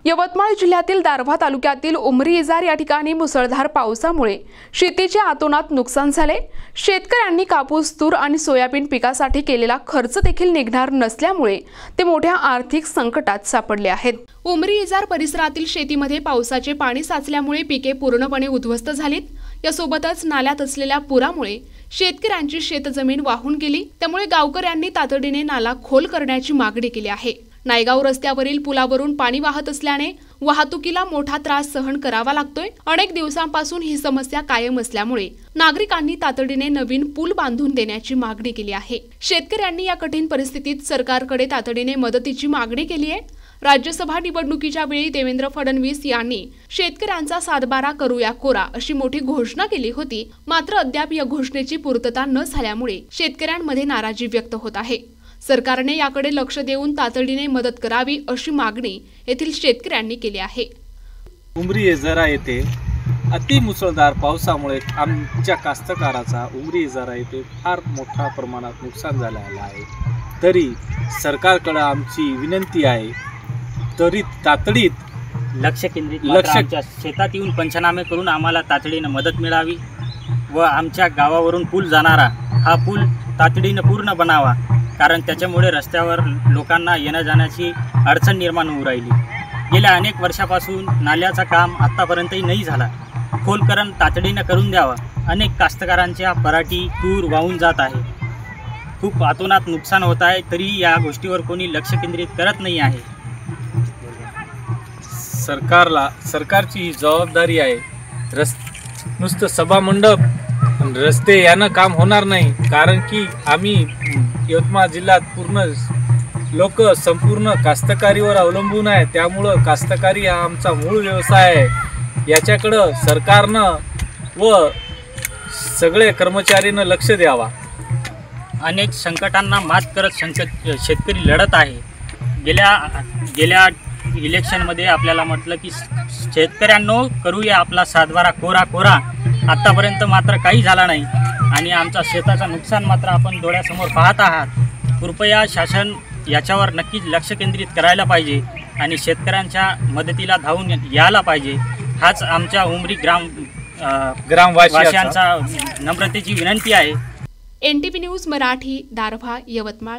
यवतमाळ जिल्ह्यातील दारव्हा तालुक्यातील उमरी इजार या ठिकाणी मुसळधार पावसामुळे शेतीचे अतोनात नुकसान झाले। शेतकऱ्यांनी कापूस, तूर आणि सोयाबीन पिकासाठी केलेला खर्च देखील निघणार नसल्यामुळे ते मोठ्या आर्थिक संकटात सापडले आहेत। उमरी इजार परिसरातील शेतीमध्ये पावसाचे पाणी साचल्यामुळे पिके पूर्णपणे उद्ध्वस्त झालीत। यासोबतच नाल्यात असलेल्या पुरामुळे शेतकऱ्यांची शेतजमीन वाहून गेली। त्यामुळे गावकऱ्यांनी तातडीने नाला खोल करण्याची मागणी केली आहे। नायगाव रस्त्यावरील पुलावरून पाणी वाहत असल्याने वाहतुकीला मोठा त्रास सहन करावा लागतोय। अनेक दिवसांपासून ही समस्या कायम असल्यामुळे नागरिकांनी तातडीने नवीन पूल बांधून देण्याची मागणी केली आहे। शेतकऱ्यांनी या कठीण परिस्थितीत सरकारकडे तातडीने मदतीची मागणी केली आहे। राज्यसभा निवडणुकीच्या वेळी देवेंद्र फडणवीस यांनी शेतकऱ्यांचा सातबारा करूया कोरा अशी मोठी घोषणा केली होती। मात्र अद्याप या घोषणेची पूर्तता न झाल्यामुळे शेतकऱ्यांमध्ये नाराजी व्यक्त होत आहे। सरकारने याकडे लक्ष देऊन तातडीने मदत करावी अशी मागणी येथील शेतकऱ्यांनी केली आहे। उमरी इजारा येथे अतिमुसळधार पावसामुळे आमच्या कास्तकाराचा उमरी इजारा येथे फार मोठ्या प्रमाणात नुकसान झालेलं आहे। तरी सरकारकडे आमची विनंती आहे, तरी तातडीत लक्ष आमच्या शेतात येऊन पंचनामे करून आम्हाला तातडीने मदत मिळावी व आमच्या गावावरून पूल जाणारा हा पूल तातडीने पूर्ण बनावा, कारण त्याच्यामुळे रस्त्यावर लोकांना येण्या जाण्याची अडचण निर्माण होऊ राहिली। गेल्या अनेक वर्षापासून नाल्याचं काम आत्तापर्यंतही नाही झाला। खोलकरण तातडीने करून द्यावा। अनेक कास्तकारांच्या पराठी तूर वाहून जात आहे। खूप अतोनात नुकसान होत आहे, तरी या गोष्टीवर कोणी लक्ष केंद्रित करत नाही आहे। सरकारची ही जबाबदारी आहे। नुसतं सभामंडप रस्ते यानं काम होणार नाही, कारण की आम्ही यवतमाळ जिल्ह्यात पूर्ण लोक संपूर्ण कास्तकारीवर अवलंबून आहे। त्यामुळं कास्तकारी हा आमचा मूळ व्यवसाय आहे। याच्याकडं सरकारनं व सगळे कर्मचाऱ्यांना लक्ष द्यावा। अनेक संकटांना मात करत शेतकरी लढत आहे। गेल्या इलेक्शनमध्ये आपल्याला म्हटलं की शेतकऱ्यांनो करूया आपला सातबारा कोरा। आत्तापर्यंत मात्र काही झाला नाही आणि आमच्या शेताचं नुकसान मात्र आपण डोळ्यासमोर पाहत आहात। कृपया शासन याच्यावर नक्कीच लक्ष केंद्रित करायला पाहिजे आणि शेतकऱ्यांच्या मदतीला धावून यायला पाहिजे। हाच आमच्या उमरी ग्रामवासियांचा नम्रतेची विनंती आहे। NTV news Marathi, Darwha, Yavatmal.